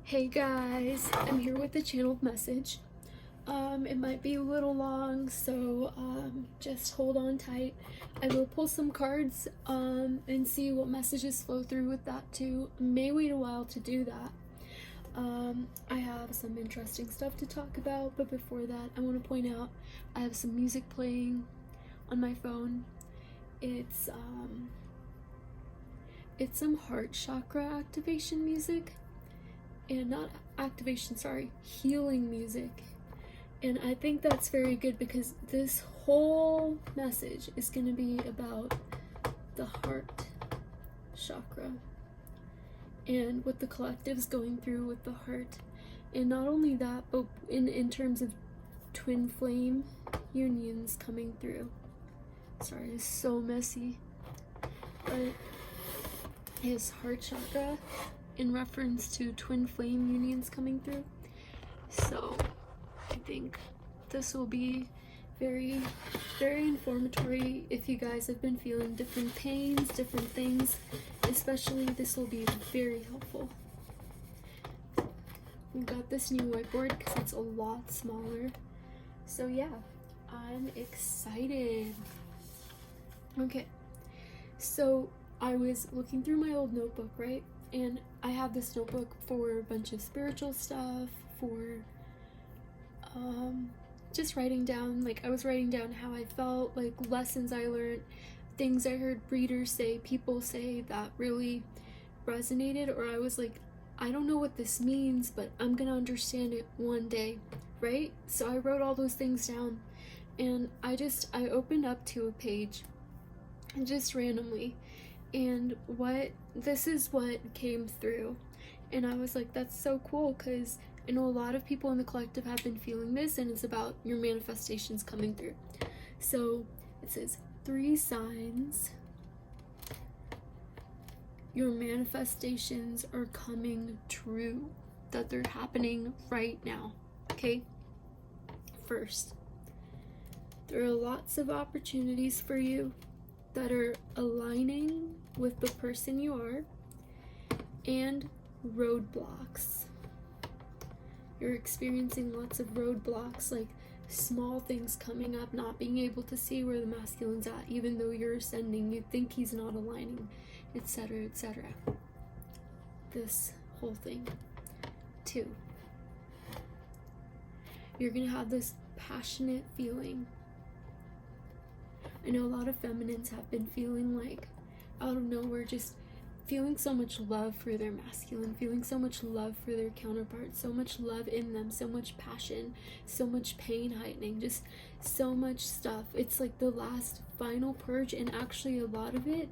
Hey guys, I'm here with a channeled message. It might be a little long, so just hold on tight. I will pull some cards and see what messages flow through with that too. May wait a while to do that. I have some interesting stuff to talk about, but before that, I want to point out I have some music playing on my phone. It's some heart chakra activation music. And not activation, sorry, healing music. And I think that's very good because this whole message is going to be about the heart chakra and what the collective's going through with the heart. And not only that, but in terms of twin flame unions coming through. Sorry, it's so messy. But his heart chakra in reference to twin flame unions coming through. So I think this will be very, very informative if you guys have been feeling different pains, different things. Especially this will be very helpful. We got this new whiteboard because it's a lot smaller. So yeah, I'm excited. Okay, so I was looking through my old notebook, right? And I have this notebook for a bunch of spiritual stuff, for just writing down, like I was writing down how I felt, like lessons I learned, things I heard readers say, people say that really resonated, or I was like, I don't know what this means, but I'm gonna understand it one day, right? So I wrote all those things down, and I opened up to a page, and just randomly, and this is what came through. And I was like, that's so cool, because I know a lot of people in the collective have been feeling this, and it's about your manifestations coming through. So it says 3 signs your manifestations are coming true, that they're happening right now. Okay, first, there are lots of opportunities for you that are aligning with the person you are, and roadblocks. You're experiencing lots of roadblocks, like small things coming up, not being able to see where the masculine's at, even though you're ascending, you think he's not aligning, etc., etc. This whole thing. 2, you're gonna have this passionate feeling. I know a lot of feminines have been feeling like out of nowhere, just feeling so much love for their masculine, feeling so much love for their counterpart, so much love in them, so much passion, so much pain heightening, just so much stuff. It's like the last final purge, and actually a lot of it,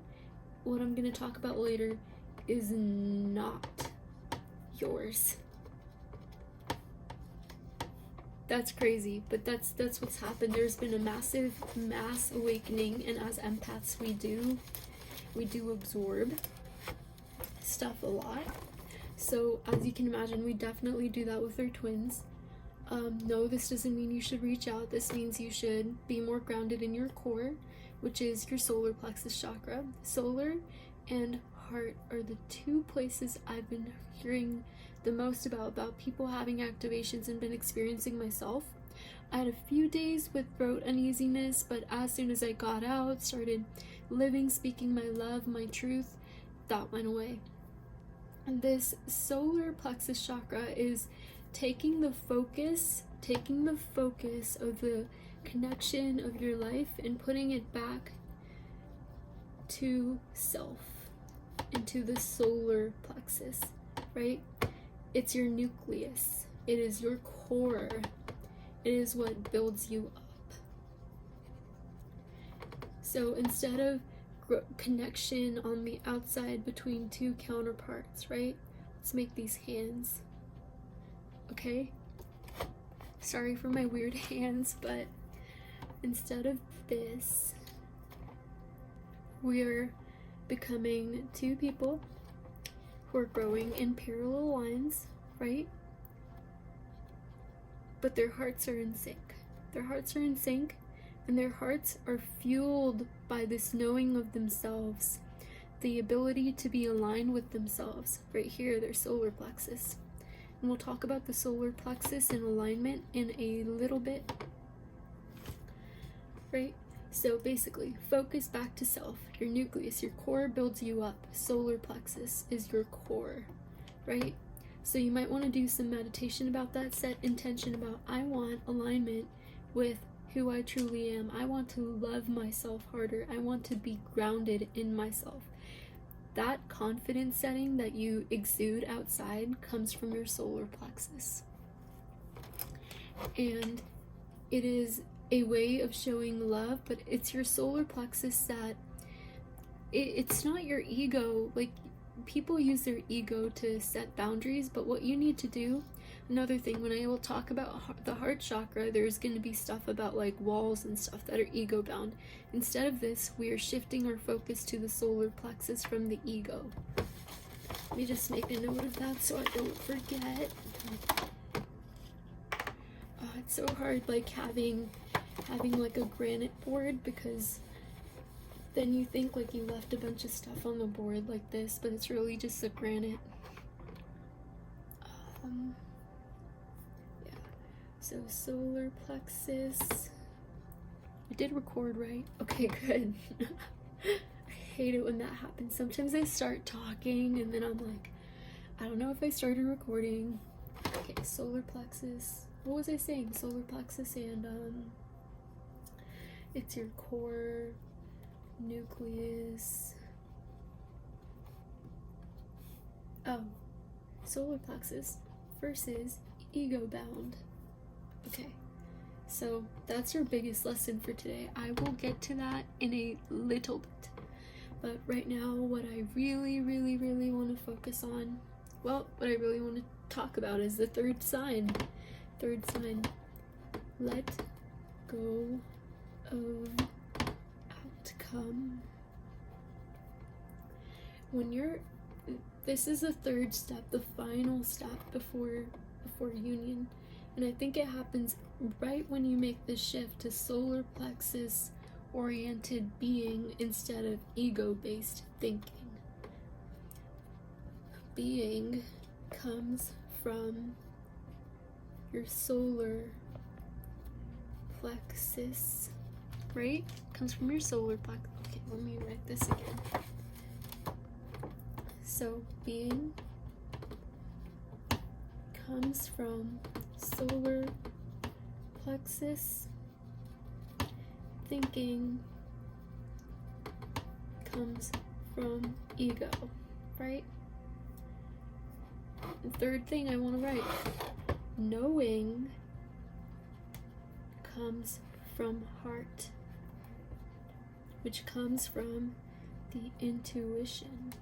what I'm going to talk about later, is not yours. That's crazy, but that's what's happened. There's been a massive mass awakening, and as empaths we do absorb stuff a lot. So as you can imagine, we definitely do that with our twins. No, this doesn't mean you should reach out. This means you should be more grounded in your core, which is your solar plexus chakra. Solar and heart are the 2 places I've been hearing the most about people having activations and been experiencing myself. I had a few days with throat uneasiness, but as soon as I got out, started living, speaking my love, my truth, that went away. And this solar plexus chakra is taking the focus of the connection of your life and putting it back to self, into the solar plexus, right? It's your nucleus. It is your core. It is what builds you up. So instead of connection on the outside between 2 counterparts, right? Let's make these hands. Okay? Sorry for my weird hands, but instead of this, we're becoming 2 people who are growing in parallel lines, right? But their hearts are in sync. Their hearts are in sync, and their hearts are fueled by this knowing of themselves, the ability to be aligned with themselves. Right here, their solar plexus. and we'll talk about the solar plexus and alignment in a little bit, right? So basically, focus back to self. Your nucleus, your core builds you up. Solar plexus is your core, right? So you might want to do some meditation about that. Set intention about, I want alignment with who I truly am. I want to love myself harder. I want to be grounded in myself. That confidence setting that you exude outside comes from your solar plexus. And it is a way of showing love, but it's your solar plexus that it's not your ego. Like, people use their ego to set boundaries, but what you need to do, another thing, when I will talk about the heart chakra, there's going to be stuff about like walls and stuff that are ego bound. Instead of this, we are shifting our focus to the solar plexus from the ego. Let me just make a note of that so I don't forget. It's so hard, like having like a granite board, because then you think like you left a bunch of stuff on the board like this, but it's really just a granite. Yeah. So solar plexus. I did record, right? Okay, good. I hate it when that happens. Sometimes I start talking and then I'm like, I don't know if I started recording. Okay, solar plexus. What was I saying? Solar plexus and it's your core, nucleus. Oh, solar plexus versus ego bound. Okay, so that's your biggest lesson for today. I will get to that in a little bit, but right now what I really want to focus on, well, what I really want to talk about is the third sign. Let go of outcome. This is the third step, the final step before union, and I think it happens right when you make the shift to solar plexus oriented being instead of ego based thinking. Being comes from your solar plexus, right? Comes from your solar plexus. Okay, let me write this again. So being comes from solar plexus. Thinking comes from ego, right? And third thing I want to write, knowing comes from heart, which comes from the intuition.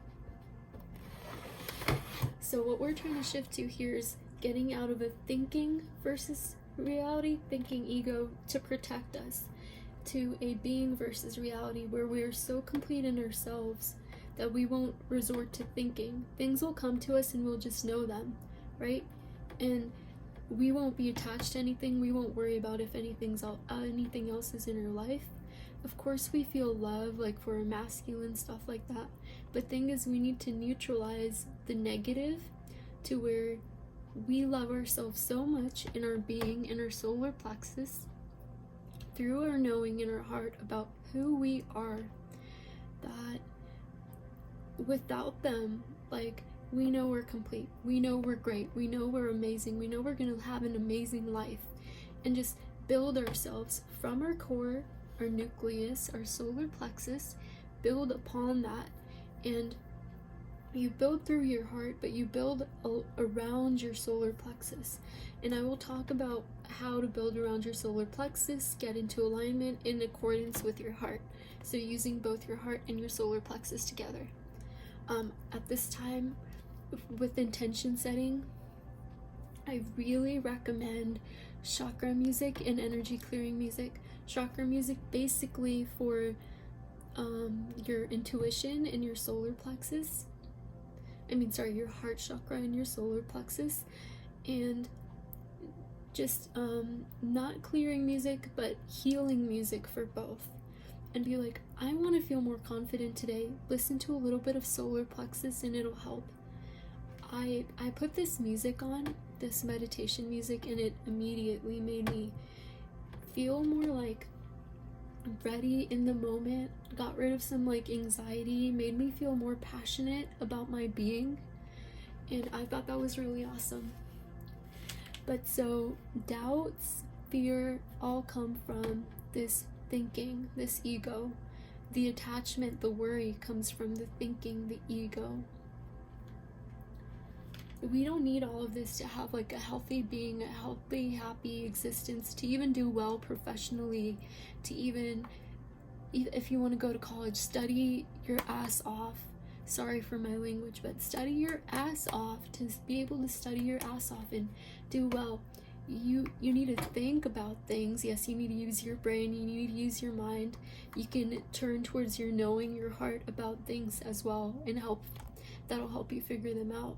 So what we're trying to shift to here is getting out of a thinking versus reality, thinking ego to protect us, to a being versus reality where we are so complete in ourselves that we won't resort to thinking. Things will come to us and we'll just know them, right? And we won't be attached to anything. We won't worry about if anything else is in our life. Of course we feel love, like for our masculine stuff like that, but thing is, we need to neutralize the negative to where we love ourselves so much in our being, in our solar plexus, through our knowing in our heart about who we are, that without them, like, we know we're complete, we know we're great, we know we're amazing, we know we're gonna have an amazing life, and just build ourselves from our core, our nucleus, our solar plexus, build upon that. And you build through your heart, but you build around your solar plexus. And I will talk about how to build around your solar plexus, get into alignment in accordance with your heart. So using both your heart and your solar plexus together. At this time, with intention setting, I really recommend chakra music and energy clearing music. Chakra music basically for your intuition and your solar plexus. Your heart chakra and your solar plexus. And just not clearing music, but healing music for both. And be like, I want to feel more confident today. Listen to a little bit of solar plexus and it'll help. I put this music on this meditation music, and it immediately made me feel more like ready in the moment, got rid of some like anxiety, made me feel more passionate about my being, and I thought that was really awesome. But so doubts, fear all come from this thinking, this ego. The attachment, the worry comes from the thinking, the ego. We don't need all of this to have like a healthy being, a healthy, happy existence, to even do well professionally, to even, if you want to go to college, study your ass off. Sorry for my language, but study your ass off. To be able to study your ass off and do well, you need to think about things. Yes, you need to use your brain, you need to use your mind. You can turn towards your knowing, your heart about things as well, and that'll help you figure them out.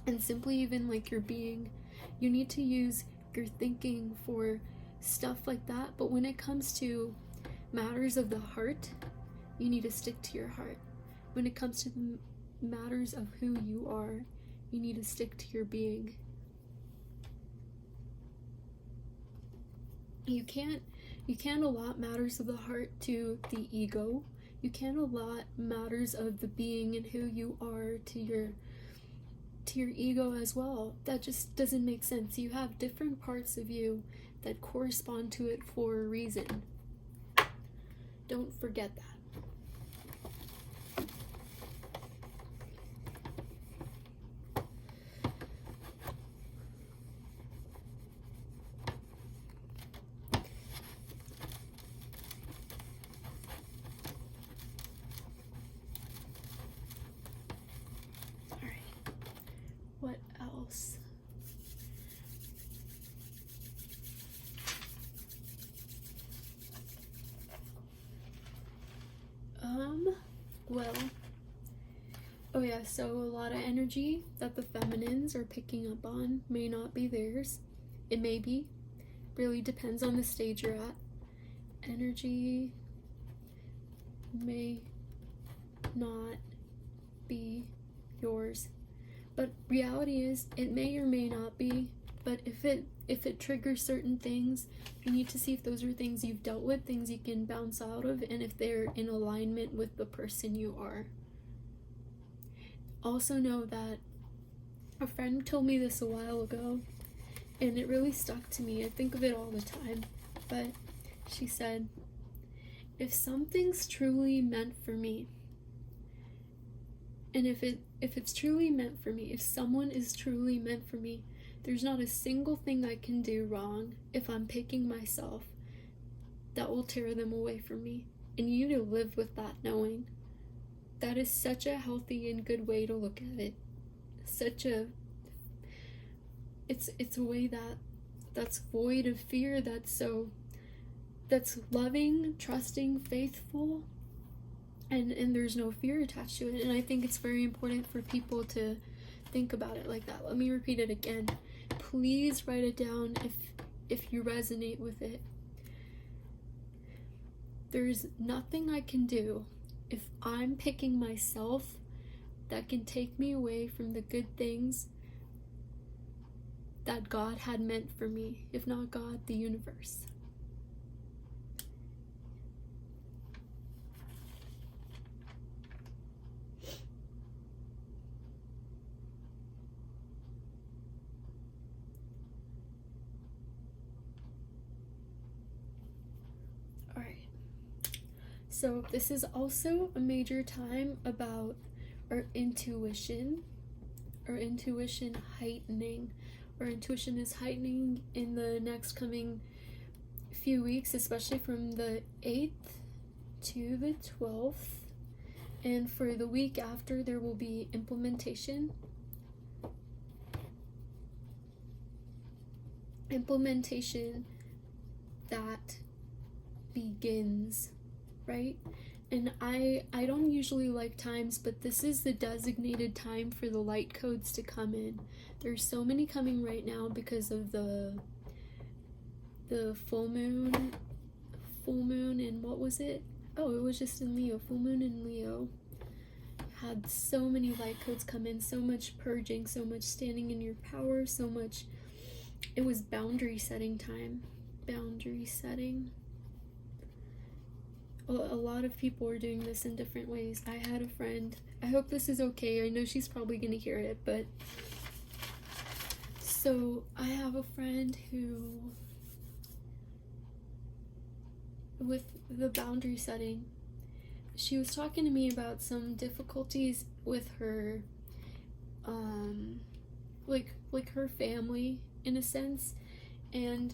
And simply even like your being, you need to use your thinking for stuff like that. But when it comes to matters of the heart, you need to stick to your heart. When it comes to the matters of who you are, you need to stick to your being. You can't allot matters of the heart to the ego. You can't allot matters of the being and who you are to your ego as well. That just doesn't make sense. You have different parts of you that correspond to it for a reason. Don't forget that. What else? Well, oh yeah, so a lot of energy that the feminines are picking up on may not be theirs. It may be. Really depends on the stage you're at. Energy may not be yours. But reality is, it may or may not be. But if it triggers certain things, you need to see if those are things you've dealt with, things you can bounce out of, and if they're in alignment with the person you are. Also know that a friend told me this a while ago, and it really stuck to me. I think of it all the time. But she said, if something's truly meant for me, and if it's truly meant for me, if someone is truly meant for me, there's not a single thing I can do wrong if I'm picking myself that will tear them away from me. And you need to live with that knowing. That is such a healthy and good way to look at it. It's a way that's void of fear, that's loving, trusting, faithful, and there's no fear attached to it. And I think it's very important for people to think about it like that. Let me repeat it again. Please write it down if you resonate with it. There's nothing I can do if I'm picking myself that can take me away from the good things that God had meant for me. If not God, the universe. So this is also a major time about our intuition heightening. Our intuition is heightening in the next coming few weeks, especially from the 8th to the 12th. And for the week after, there will be implementation. Implementation that begins, right? And I don't usually like times, but this is the designated time for the light codes to come in. There's so many coming right now because of the full moon, and what was it? Oh, it was just in Leo. Full moon in Leo had so many light codes come in, so much purging, so much standing in your power, so much. It was boundary setting time. Boundary setting. A lot of people are doing this in different ways. I had a friend, I hope this is okay, I know she's probably gonna hear it, but so I have a friend who, with the boundary setting, she was talking to me about some difficulties with her like her family in a sense, and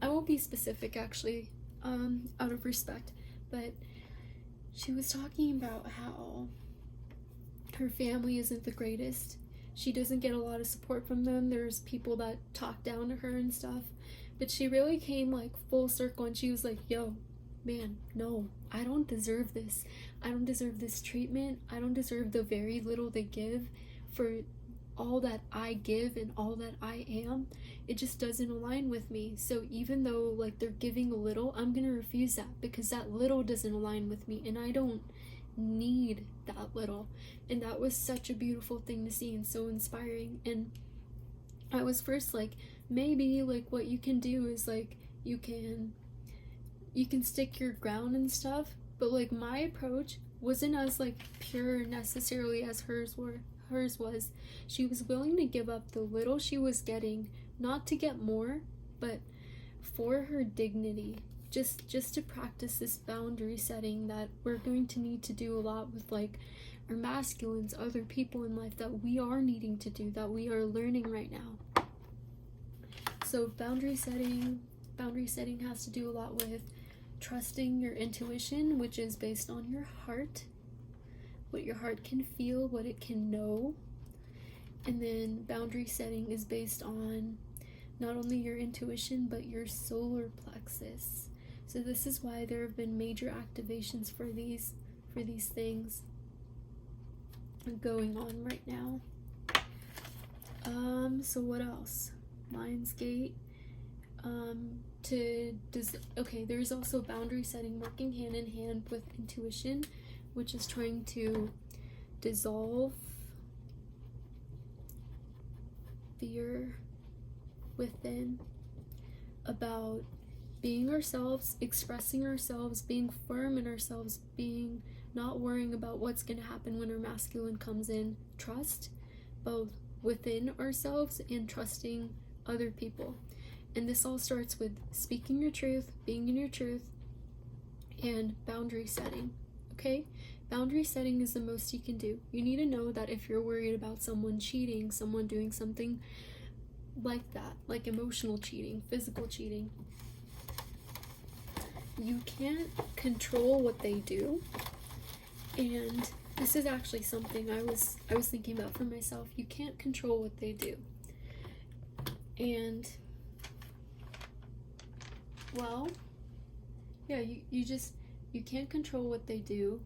I won't be specific actually, out of respect, but she was talking about how her family isn't the greatest. She doesn't get a lot of support from them. There's people that talk down to her and stuff, but she really came like full circle and she was like, yo, man, no, I don't deserve this. I don't deserve this treatment. I don't deserve the very little they give for all that I give and all that I am. It just doesn't align with me. So even though like they're giving a little, I'm gonna refuse that because that little doesn't align with me and I don't need that little. And that was such a beautiful thing to see and so inspiring. And I was first like, maybe like what you can do is like you can stick your ground and stuff, but like my approach wasn't as like pure necessarily as hers was. She was willing to give up the little she was getting, not to get more, but for her dignity, just to practice this boundary setting that we're going to need to do a lot with like our masculines, other people in life that we are needing to do, that we are learning right now. So boundary setting has to do a lot with trusting your intuition, which is based on your heart, what your heart can feel, what it can know. And then boundary setting is based on not only your intuition but your solar plexus. So this is why there have been major activations for these things going on right now. So what else? Lionsgate. Okay, there's also boundary setting working hand in hand with intuition, which is trying to dissolve fear within about being ourselves, expressing ourselves, being firm in ourselves, being not worrying about what's going to happen when our masculine comes in. Trust both within ourselves and trusting other people. And this all starts with speaking your truth, being in your truth, and boundary setting. Okay? Boundary setting is the most you can do. You need to know that if you're worried about someone cheating, someone doing something like that, like emotional cheating, physical cheating, you can't control what they do. And this is actually something I was thinking about for myself. You can't control what they do. And well, yeah, you can't control what they do.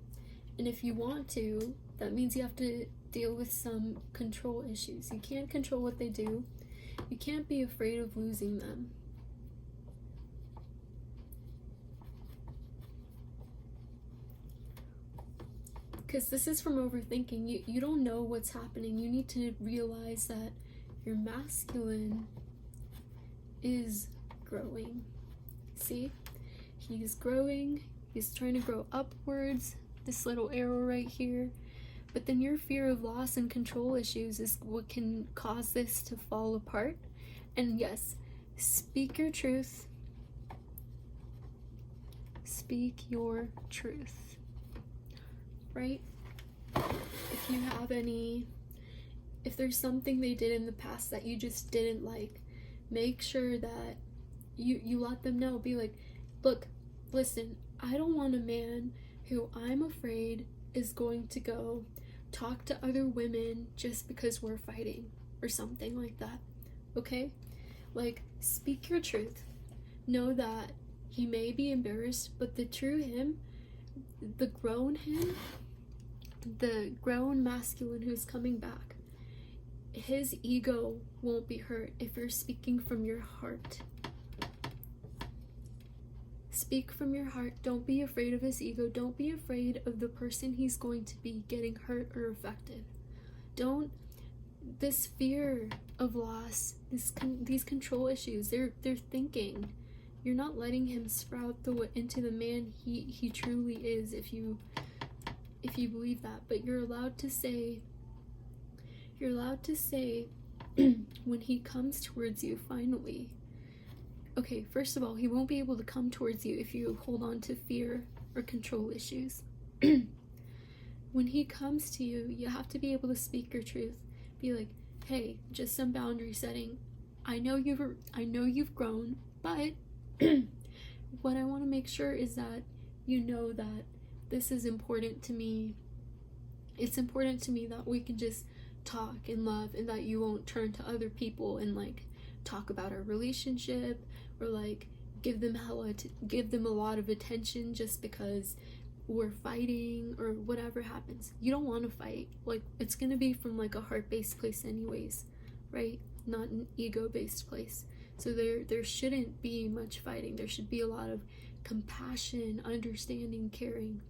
And if you want to, that means you have to deal with some control issues. You can't control what they do. You can't be afraid of losing them. Because this is from overthinking. You don't know what's happening. You need to realize that your masculine is growing. See? He's growing. He's trying to grow upwards. This little arrow right here. But then your fear of loss and control issues is what can cause this to fall apart. And yes, speak your truth. Speak your truth. Right? If there's something they did in the past that you just didn't like, make sure that you let them know. Be like, look, listen, I don't want a man who I'm afraid is going to go talk to other women just because we're fighting or something like that. Okay? Like, speak your truth. Know that he may be embarrassed, but the true him, the grown masculine who's coming back, his ego won't be hurt if you're speaking from your heart. Speak from your heart. Don't be afraid of his ego. Don't be afraid of the person he's going to be getting hurt or affected. Don't, this fear of loss, these control issues, they're thinking. You're not letting him sprout into the man he truly is if you believe that. But you're allowed to say when he comes towards you finally. Okay, first of all, he won't be able to come towards you if you hold on to fear or control issues. When he comes to you, you have to be able to speak your truth. Be like, hey, just some boundary setting. I know you've grown, but what I want to make sure is that you know that this is important to me. It's important to me that we can just talk and love, and that you won't turn to other people and like talk about our relationship, or like give them a lot of attention just because we're fighting or whatever happens. You don't want to fight. Like, it's gonna be from like a heart-based place anyways, right? Not an ego-based place. So there shouldn't be much fighting. There should be a lot of compassion, understanding, caring.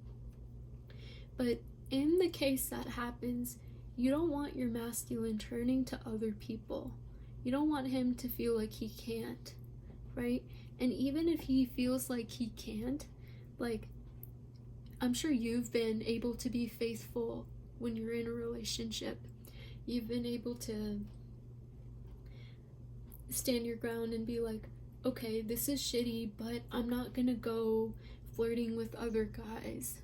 But in the case that happens, you don't want your masculine turning to other people. You don't want him to feel like he can't, right? And even if he feels like he can't, like, I'm sure you've been able to be faithful when you're in a relationship. You've been able to stand your ground and be like, okay, this is shitty, but I'm not gonna go flirting with other guys.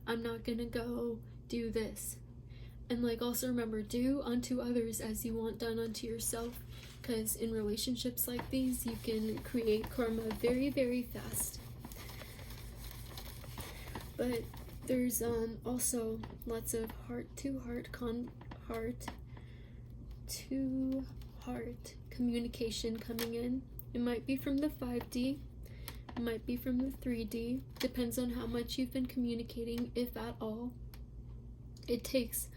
I'm not gonna go do this. And like, also remember, do unto others as you want done unto yourself, because in relationships like these, you can create karma very, very fast. But there's also lots of heart-to-heart communication coming in. It might be from the 5D, it might be from the 3D, depends on how much you've been communicating, if at all. It takes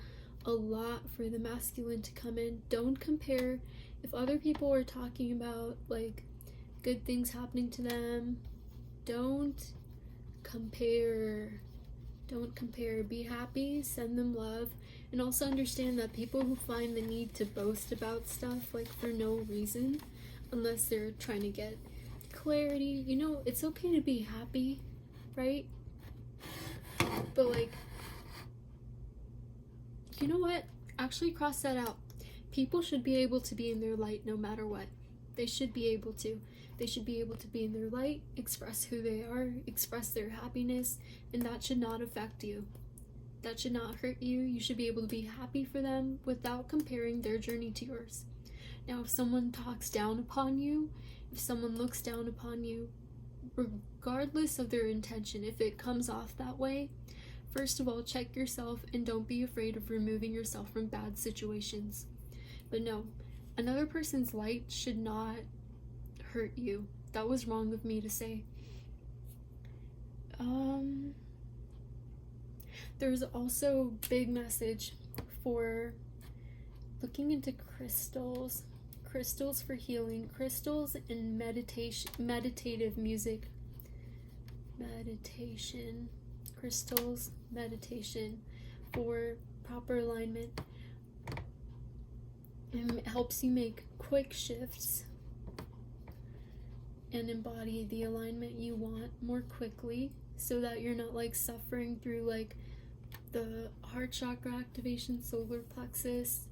a lot for the masculine to come in. Don't compare. If other people are talking about like good things happening to them, don't compare. Be happy, send them love, and also understand that people who find the need to boast about stuff like for no reason, unless they're trying to get clarity, you know, it's okay to be happy, right? But like, you know what? Actually, cross that out. People should be able to be in their light no matter what. They should be able to. They should be able to be in their light, express who they are, express their happiness, and that should not affect you. That should not hurt you. You should be able to be happy for them without comparing their journey to yours. Now, if someone talks down upon you, if someone looks down upon you, regardless of their intention, if it comes off that way, first of all, check yourself and don't be afraid of removing yourself from bad situations. But no, another person's light should not hurt you. That was wrong of me to say. There's also big message for looking into crystals for healing, crystals and meditative music, crystals, meditation for proper alignment. It helps you make quick shifts and embody the alignment you want more quickly, so that you're not like suffering through like the heart chakra activation, solar plexus,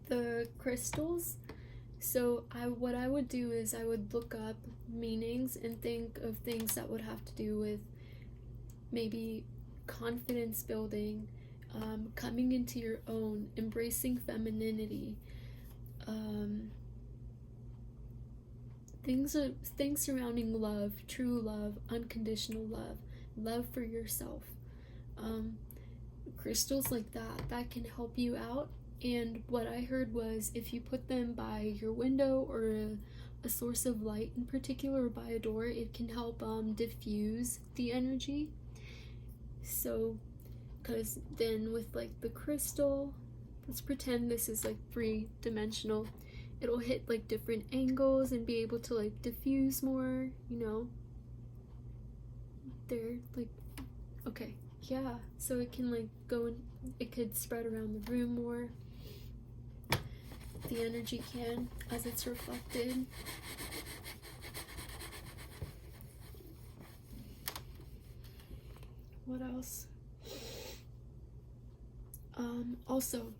the crystals. So what I would do is I would look up meanings and think of things that would have to do with maybe confidence building, coming into your own, embracing femininity, things surrounding love, true love, unconditional love, love for yourself. Crystals like that can help you out. And what I heard was, if you put them by your window or a source of light in particular, or by a door, it can help diffuse the energy. So, because then with like the crystal, let's pretend this is like 3-dimensional. it'll hit like different angles and be able to like diffuse more, you know. They're like, okay, yeah, so it can like go and it could spread around the room more. The energy can, as it's reflected. What else? Also,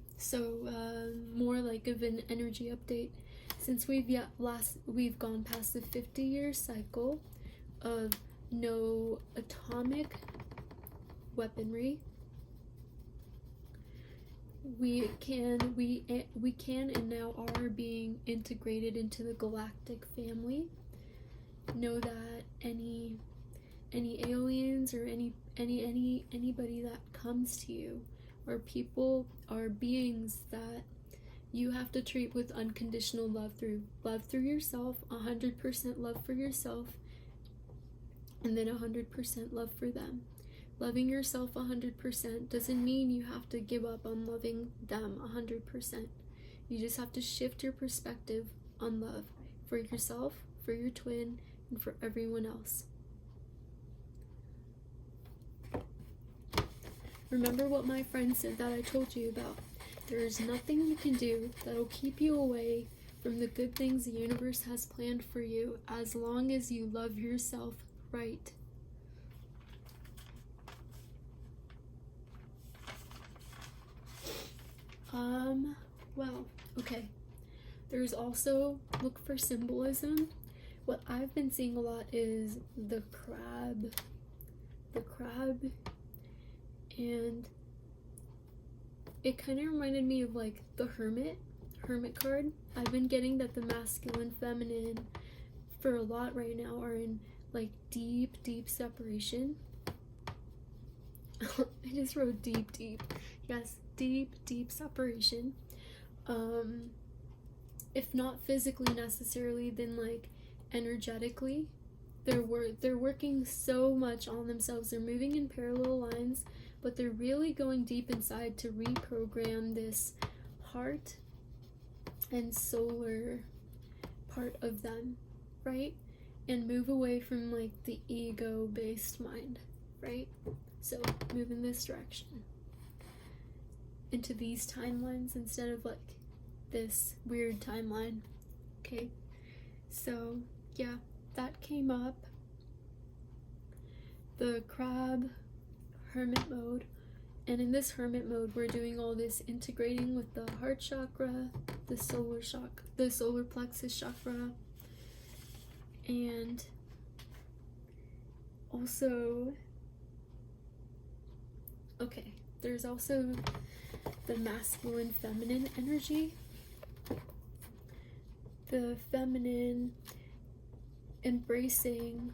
more like of an energy update. Since we've gone past the 50-year cycle of no atomic weaponry, we can and now are being integrated into the galactic family. Know that any aliens or anybody that comes to you are people, are beings that you have to treat with unconditional love through yourself, 100% love for yourself, and then 100% love for them. Loving yourself 100% doesn't mean you have to give up on loving them 100%. You just have to shift your perspective on love for yourself, for your twin, and for everyone else. Remember what my friend said that I told you about. There is nothing you can do that'll keep you away from the good things the universe has planned for you as long as you love yourself right. Well, okay. There's also, look for symbolism. What I've been seeing a lot is the crab. And it kind of reminded me of like the hermit card. I've been getting that the masculine, feminine for a lot right now are in like deep separation. I just wrote deep. Yes, deep separation. If not physically necessarily, then like energetically. They're working so much on themselves. They're moving in parallel lines, but they're really going deep inside to reprogram this heart and solar part of them, right? And move away from like the ego-based mind, right? So move in this direction into these timelines instead of like this weird timeline. Okay, so yeah, that came up. The crab hermit mode, and in this hermit mode we're doing all this integrating with the heart chakra, the solar plexus chakra, and also okay, there's also the masculine feminine energy. The feminine embracing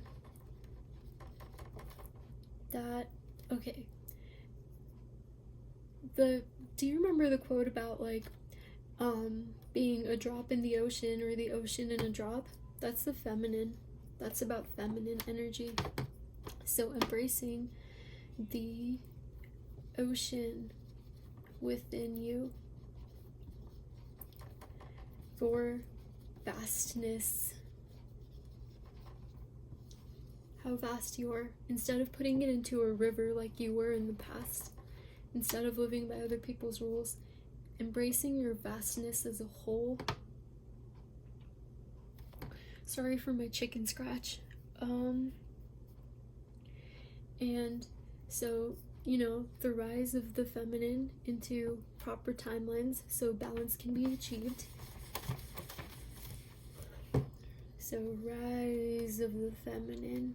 that. Okay, do you remember the quote about like being a drop in the ocean or the ocean in a drop? That's the feminine. That's about feminine energy. So embracing the ocean within you, your vastness, how vast you are, instead of putting it into a river like you were in the past, instead of living by other people's rules, embracing your vastness as a whole. Sorry for my chicken scratch. And so, you know, the rise of the feminine into proper timelines so balance can be achieved. So rise of the feminine.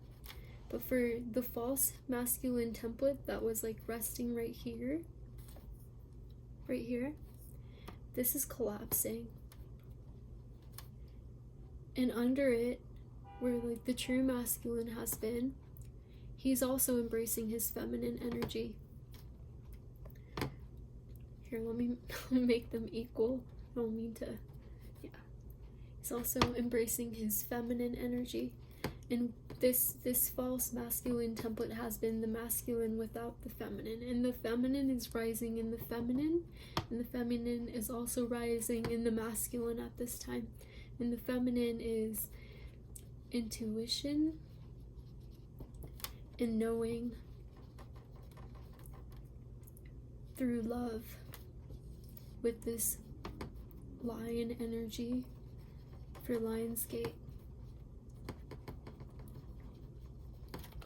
But for the false masculine template that was like resting right here, this is collapsing. And under it, where like the true masculine has been, he's also embracing his feminine energy. Here, let me make them equal. I don't mean to, yeah. He's also embracing his feminine energy. And this false masculine template has been the masculine without the feminine, and the feminine is rising in the feminine, and the feminine is also rising in the masculine at this time. And the feminine is intuition and knowing through love with this lion energy for Lionsgate.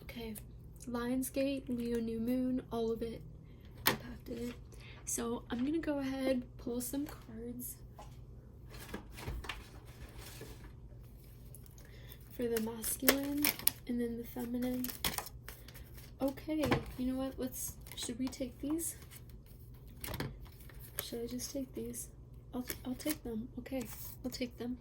Okay, Lionsgate, Leo new moon, all of it impacted it. So I'm gonna go ahead, pull some cards for the masculine and then the feminine. Okay, you know what? Should we take these? Should I just take these? I'll take them. Okay, I'll take them.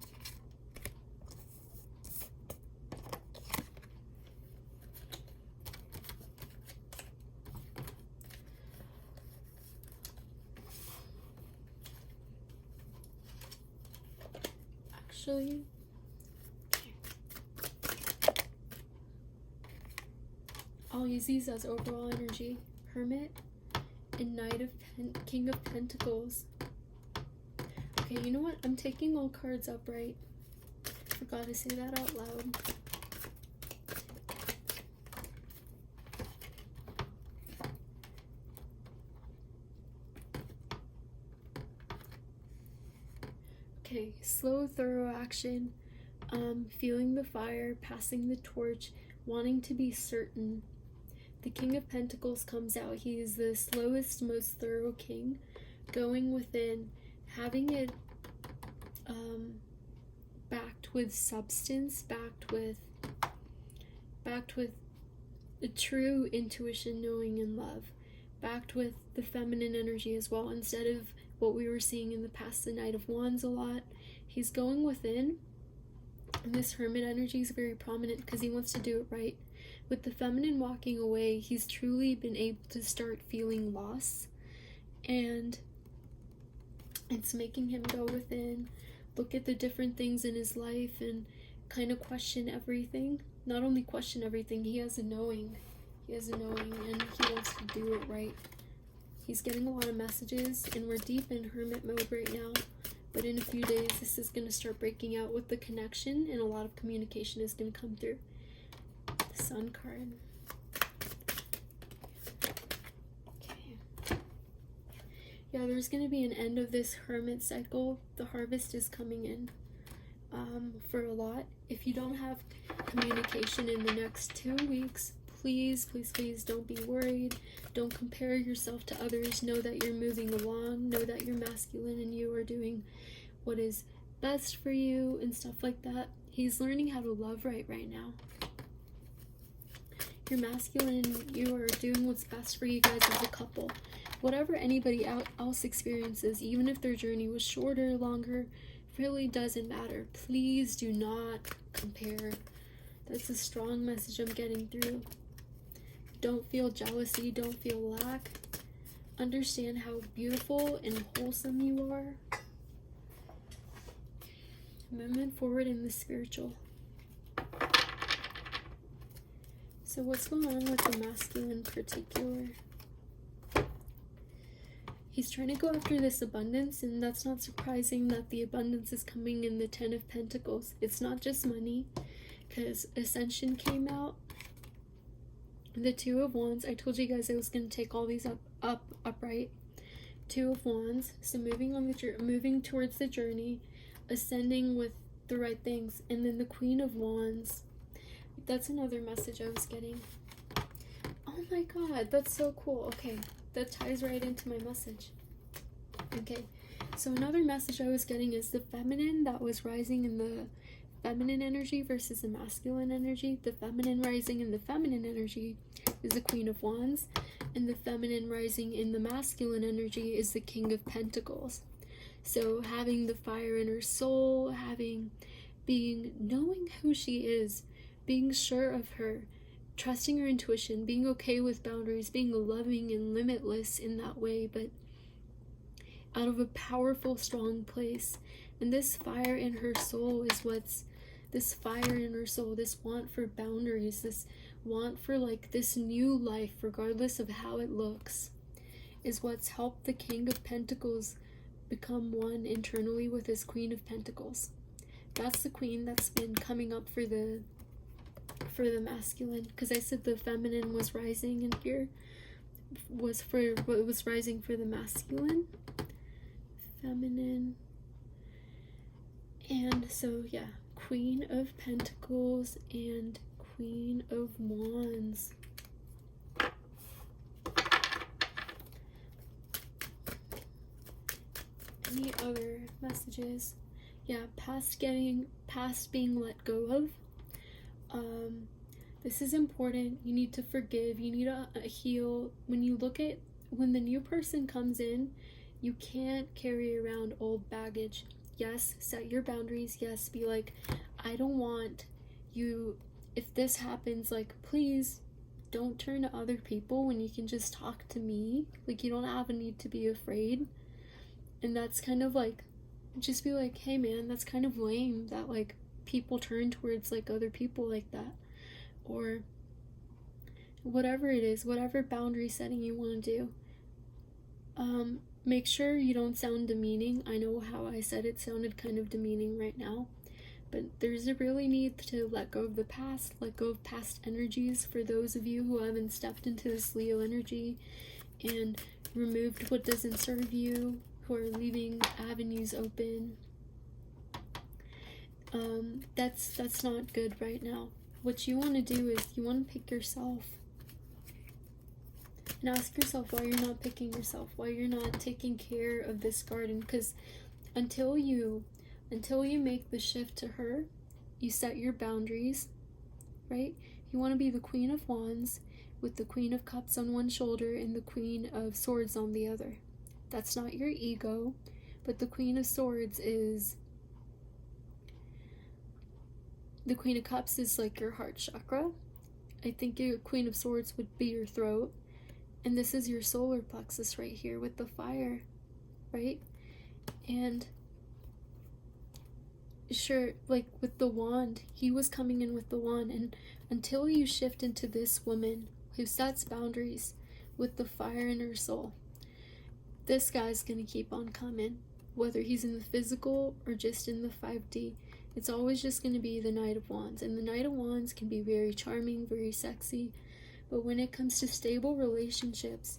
Actually, I'll use these as overall energy. Hermit and King of Pentacles. Okay, you know what? I'm taking all cards upright. Forgot to say that out loud. Okay, slow, thorough action. Feeling the fire, passing the torch, wanting to be certain. The King of Pentacles comes out. He is the slowest, most thorough king. Going within, having it backed with substance, backed with a true intuition, knowing, and love. Backed with the feminine energy as well. Instead of what we were seeing in the past, the Knight of Wands a lot. He's going within. And this Hermit energy is very prominent because he wants to do it right. With the feminine walking away, he's truly been able to start feeling loss. And it's making him go within, look at the different things in his life, and kind of question everything. Not only question everything, he has a knowing. He has a knowing, and he wants to do it right. He's getting a lot of messages, and we're deep in Hermit mode right now. But in a few days, this is going to start breaking out with the connection, and a lot of communication is going to come through. The Sun card. Okay. Yeah, there's going to be an end of this Hermit cycle. The harvest is coming in for a lot. If you don't have communication in the next 2 weeks, please, please, please don't be worried. Don't compare yourself to others. Know that you're moving along. Know that you're masculine and you are doing what is best for you and stuff like that. He's learning how to love right now. You're masculine. You are doing what's best for you guys as a couple. Whatever anybody else experiences, even if their journey was shorter or longer, really doesn't matter. Please do not compare. That's a strong message I'm getting through. Don't feel jealousy. Don't feel lack. Understand how beautiful and wholesome you are. Movement forward in the spiritual. So what's going on with the masculine in particular? He's trying to go after this abundance, and that's not surprising that the abundance is coming in the 10 of Pentacles. It's not just money, because Ascension came out. The 2 of Wands. I told you guys I was going to take all these upright. 2 of Wands. So moving towards the journey, ascending with the right things, and then the Queen of Wands. That's another message I was getting. Oh my god, that's so cool. Okay, that ties right into my message. Okay, so another message I was getting is the feminine that was rising in the feminine energy versus the masculine energy. The feminine rising in the feminine energy is the Queen of Wands, and the feminine rising in the masculine energy is the King of Pentacles. So having the fire in her soul, knowing who she is, being sure of her, trusting her intuition, being okay with boundaries, being loving and limitless in that way, but out of a powerful, strong place. And this fire in her soul is this fire in her soul, this want for boundaries, this want for like this new life, regardless of how it looks, is what's helped the King of Pentacles become one internally with his Queen of Pentacles. That's the queen that's been coming up for the masculine, because I said the feminine was rising, and here was rising for the masculine, feminine. And so yeah, Queen of Pentacles and Queen of Wands. Any other messages? Yeah, past being let go of. This is important. You need to forgive. You need to heal. When the new person comes in, you can't carry around old baggage. Yes, set your boundaries. Yes, be like, I don't want you, if this happens, like, please don't turn to other people when you can just talk to me. Like, you don't have a need to be afraid. And that's kind of like, just be like, hey man, that's kind of lame that like people turn towards like other people like that. Or whatever it is, whatever boundary setting you want to do. Make sure you don't sound demeaning. I know how I said it sounded kind of demeaning right now, but there's a really need to let go of the past, let go of past energies. For those of you who haven't stepped into this Leo energy and removed what doesn't serve you, who are leaving avenues open, that's not good right now. What you want to do is you want to pick yourself and ask yourself why you're not picking yourself, why you're not taking care of this garden. Because until you make the shift to her, you set your boundaries, right? You want to be the Queen of Wands with the Queen of Cups on one shoulder and the Queen of Swords on the other. That's not your ego, but the Queen of Swords is, the Queen of Cups is like your heart chakra. I think your Queen of Swords would be your throat. And this is your solar plexus right here with the fire, right? And sure, like with the wand, he was coming in with the wand. And until you shift into this woman who sets boundaries with the fire in her soul, this guy's gonna keep on coming, whether he's in the physical or just in the 5D. It's always just gonna be the Knight of Wands. And the Knight of Wands can be very charming, very sexy, but when it comes to stable relationships,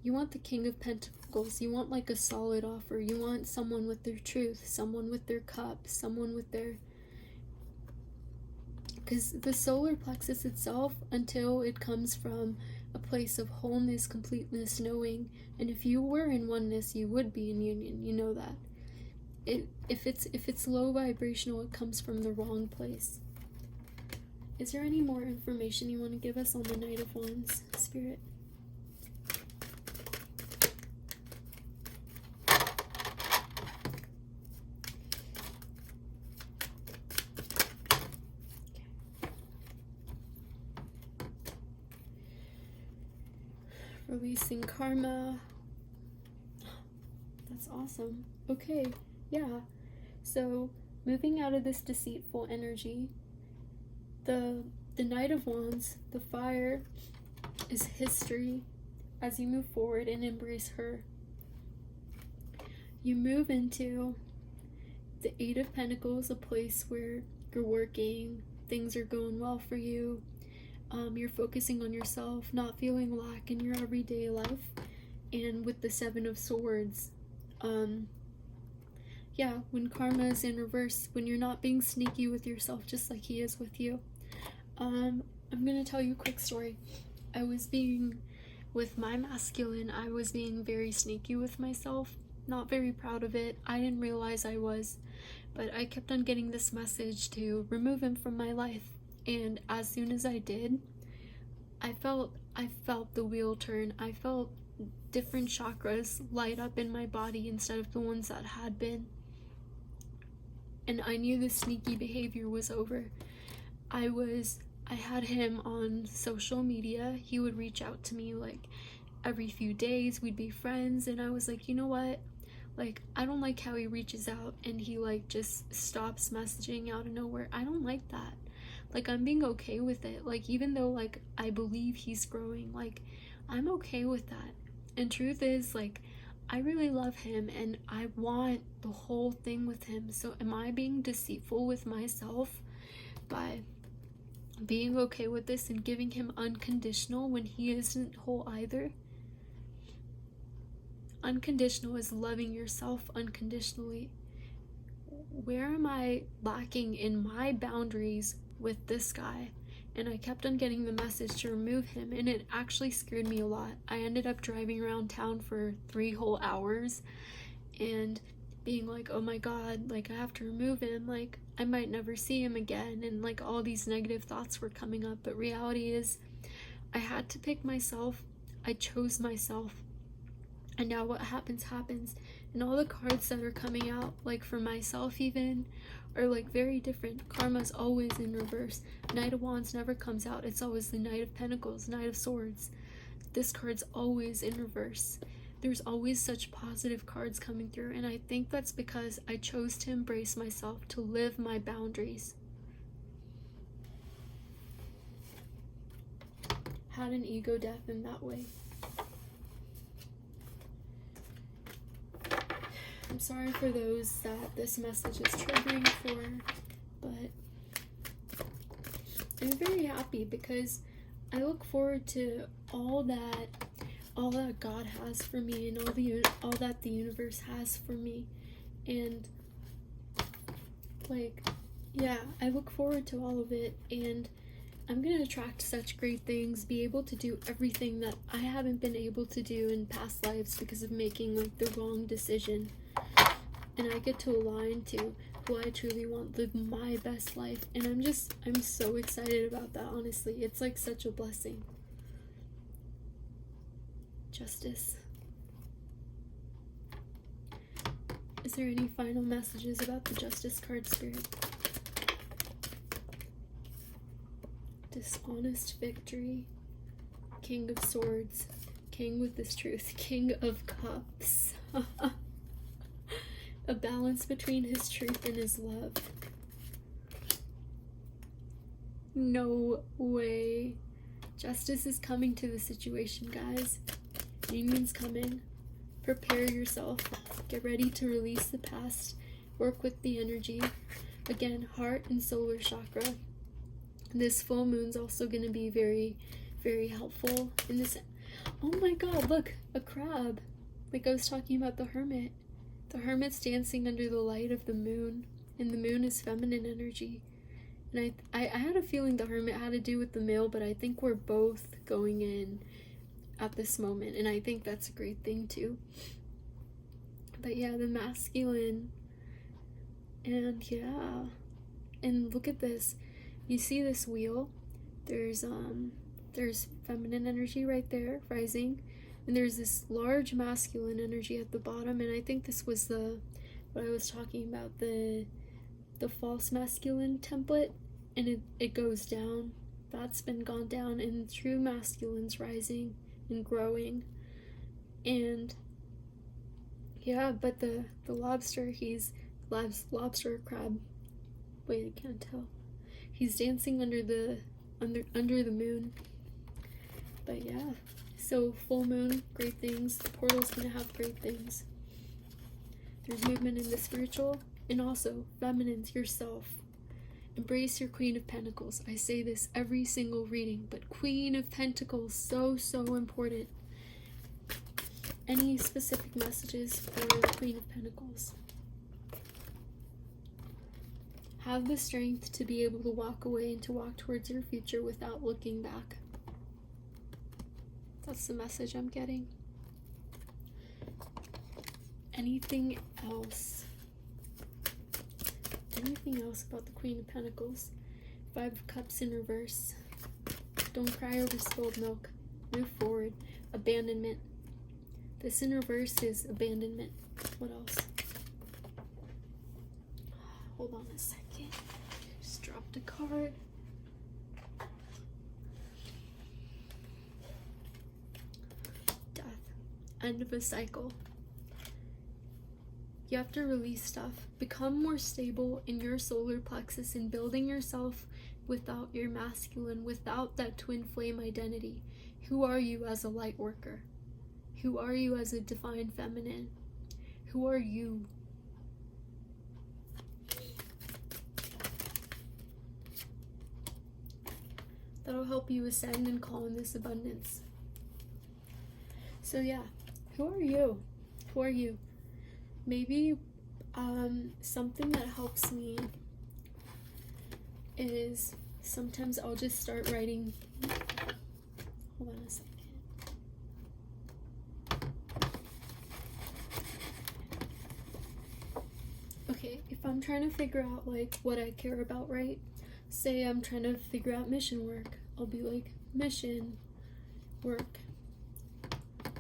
you want the King of Pentacles. You want like a solid offer. You want someone with their truth, someone with their cup, someone with their, because the solar plexus itself, until it comes from a place of wholeness, completeness, knowing, and if you were in oneness, you would be in union. You know that. If it's low vibrational, it comes from the wrong place. Is there any more information you want to give us on the Knight of Wands, Spirit? Releasing karma. That's awesome. Okay, yeah. So, moving out of this deceitful energy, the Knight of Wands, the fire, is history. As you move forward and embrace her, you move into the Eight of Pentacles, a place where you're working, things are going well for you. You're focusing on yourself, not feeling lack in your everyday life. And with the Seven of Swords, yeah, when karma is in reverse, when you're not being sneaky with yourself just like he is with you. I'm gonna tell you a quick story. With my masculine, I was being very sneaky with myself, not very proud of it. I didn't realize I was, but I kept on getting this message to remove him from my life. And as soon as I did, I felt the wheel turn. I felt different chakras light up in my body instead of the ones that had been. And I knew the sneaky behavior was over. I had him on social media. He would reach out to me like every few days. We'd be friends, and I was like, you know what? Like, I don't like how he reaches out and he like just stops messaging out of nowhere. I don't like that. Like, I'm being okay with it. Like, even though like I believe he's growing, like I'm okay with that. And truth is, like, I really love him and I want the whole thing with him. So am I being deceitful with myself by being okay with this and giving him unconditional when he isn't whole either? Unconditional is loving yourself unconditionally. Where am I lacking in my boundaries with this guy? And I kept on getting the message to remove him, and it actually scared me a lot. I ended up driving around town for 3 whole hours and being like, oh my god, like I have to remove him, like I might never see him again, and like all these negative thoughts were coming up. But reality is, I had to pick myself. I chose myself. And now what happens, and all the cards that are coming out, like for myself even, are like very different. Karma's always in reverse. Knight of Wands never comes out. It's always the Knight of Pentacles, Knight of Swords. This card's always in reverse. There's always such positive cards coming through, and I think that's because I chose to embrace myself, to live my boundaries. Had an ego death in that way. I'm sorry for those that this message is triggering for, but I'm very happy because I look forward to all that God has for me and all that the universe has for me. And like, yeah, I look forward to all of it, and I'm gonna attract such great things, be able to do everything that I haven't been able to do in past lives because of making like the wrong decision. And I get to align to who I truly want, live my best life. And I'm so excited about that, honestly. It's like such a blessing. Justice. Is there any final messages about the Justice card, Spirit? Dishonest victory. King of Swords. King with this truth. King of Cups. A balance between his truth and his love. No way. Justice is coming to the situation, guys. Union's coming. Prepare yourself. Get ready to release the past. Work with the energy. Again, heart and solar chakra. This full moon's also going to be very, very helpful in this. Oh my god, look, a crab. Like I was talking about the Hermit. The Hermit's dancing under the light of the moon, and the moon is feminine energy. And I had a feeling the Hermit had to do with the male, but I think we're both going in at this moment, and I think that's a great thing too. But yeah, the masculine, and yeah, and look at this. You see this wheel? There's feminine energy right there, rising. And there's this large masculine energy at the bottom, and I think this was what I was talking about, the false masculine template, and it goes down. That's been gone down, and true masculine's rising and growing. And yeah, but the lobster, he's lobster crab. Wait, I can't tell. He's dancing under the moon. But yeah. So, full moon, great things. The portal's gonna have great things. There's movement in the spiritual, and also feminine's yourself. Embrace your Queen of Pentacles. I say this every single reading, but Queen of Pentacles, so, so important. Any specific messages for the Queen of Pentacles? Have the strength to be able to walk away and to walk towards your future without looking back. That's the message I'm getting. Anything else? Anything else about the Queen of Pentacles? 5 of Cups in reverse. Don't cry over spilled milk. Move forward. Abandonment. This in reverse is abandonment. What else? Hold on a second. Just dropped a card. End of a cycle. You have to release stuff. Become more stable in your solar plexus and building yourself without your masculine, without that twin flame identity. Who are you as a light worker? Who are you as a divine feminine? Who are you? That'll help you ascend and call in this abundance. So yeah, who are you? Who are you? Maybe something that helps me is sometimes I'll just start writing. Hold on a second. Okay, if I'm trying to figure out like what I care about, right? Say I'm trying to figure out mission work. I'll be like, mission work.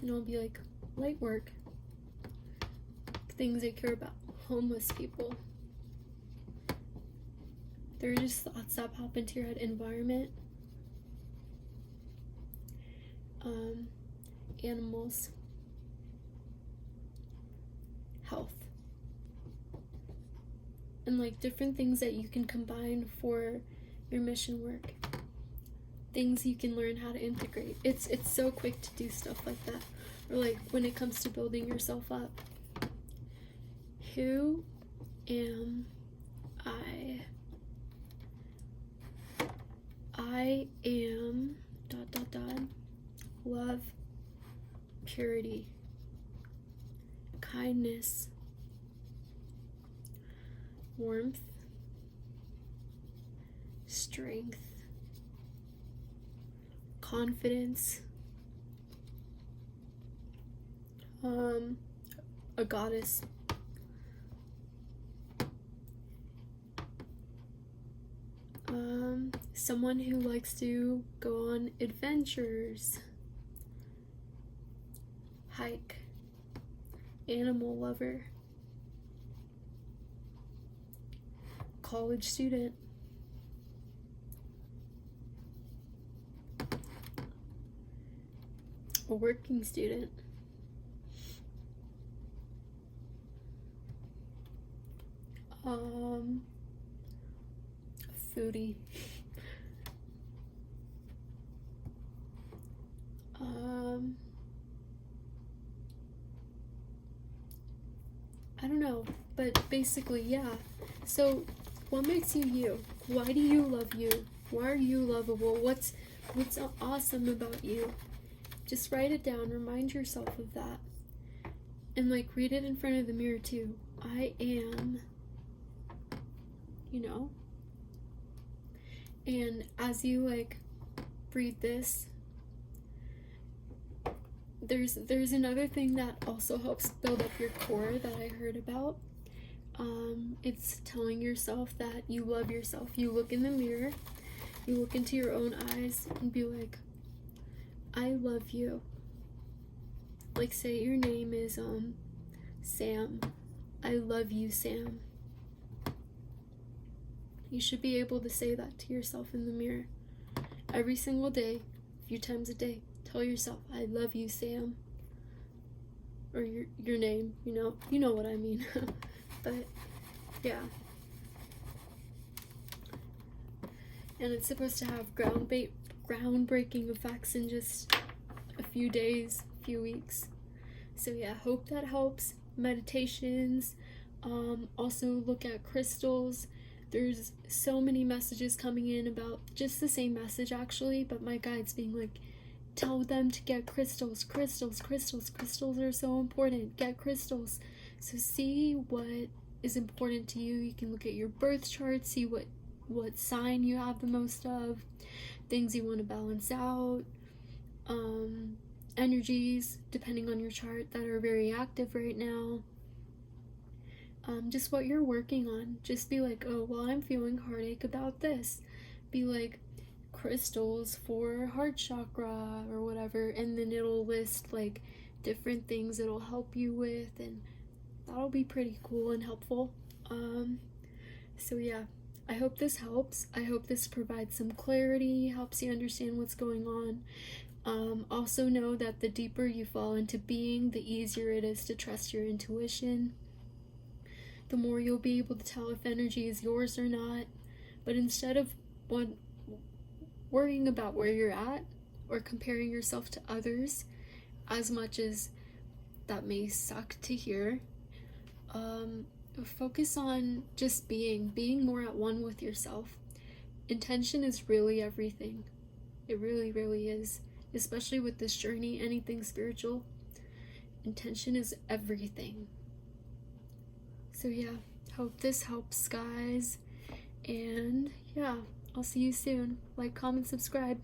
And I'll be like, light work. Things I care about. Homeless people. They're just thoughts that pop into your head. Environment. Animals. Health. And like different things that you can combine for your mission work. Things you can learn how to integrate. It's so quick to do stuff like that. Or like when it comes to building yourself up. Who am I? I am ... love, purity, kindness, warmth, strength, confidence, a goddess, someone who likes to go on adventures, hike, animal lover, college student, a working student, foodie, I don't know, but basically, yeah. So, what makes you you? Why do you love you? Why are you lovable? What's awesome about you? Just write it down. Remind yourself of that. And like read it in front of the mirror too. I am, you know. And as you like breathe this, there's another thing that also helps build up your core that I heard about. It's telling yourself that you love yourself. You look in the mirror, you look into your own eyes and be like, I love you. Like say your name is Sam. I love you, Sam. You should be able to say that to yourself in the mirror every single day, a few times a day. Tell yourself, I love you, Sam. Or your name, you know what I mean. But yeah. And it's supposed to have groundbreaking effects in just a few days, few weeks. So yeah, hope that helps. Meditations, also look at crystals. There's so many messages coming in about just the same message actually, but my guide's being like, tell them to get crystals. Crystals are so important. Get crystals. So see what is important to you. You can look at your birth chart, see what sign you have the most of, things you want to balance out, energies depending on your chart that are very active right now, just what you're working on. Just be like, oh well, I'm feeling heartache about this. Be like, crystals for heart chakra or whatever, and then it'll list like different things it'll help you with, and that'll be pretty cool and helpful. So yeah, I hope this helps. I hope this provides some clarity, helps you understand what's going on. Also know that the deeper you fall into being, the easier it is to trust your intuition. the more you'll be able to tell if energy is yours or not. But instead of worrying about where you're at or comparing yourself to others, as much as that may suck to hear, focus on just being more at one with yourself. Intention is really everything. It really, really is. Especially with this journey, anything spiritual, intention is everything. So yeah, hope this helps, guys. And yeah, I'll see you soon. Like, comment, subscribe.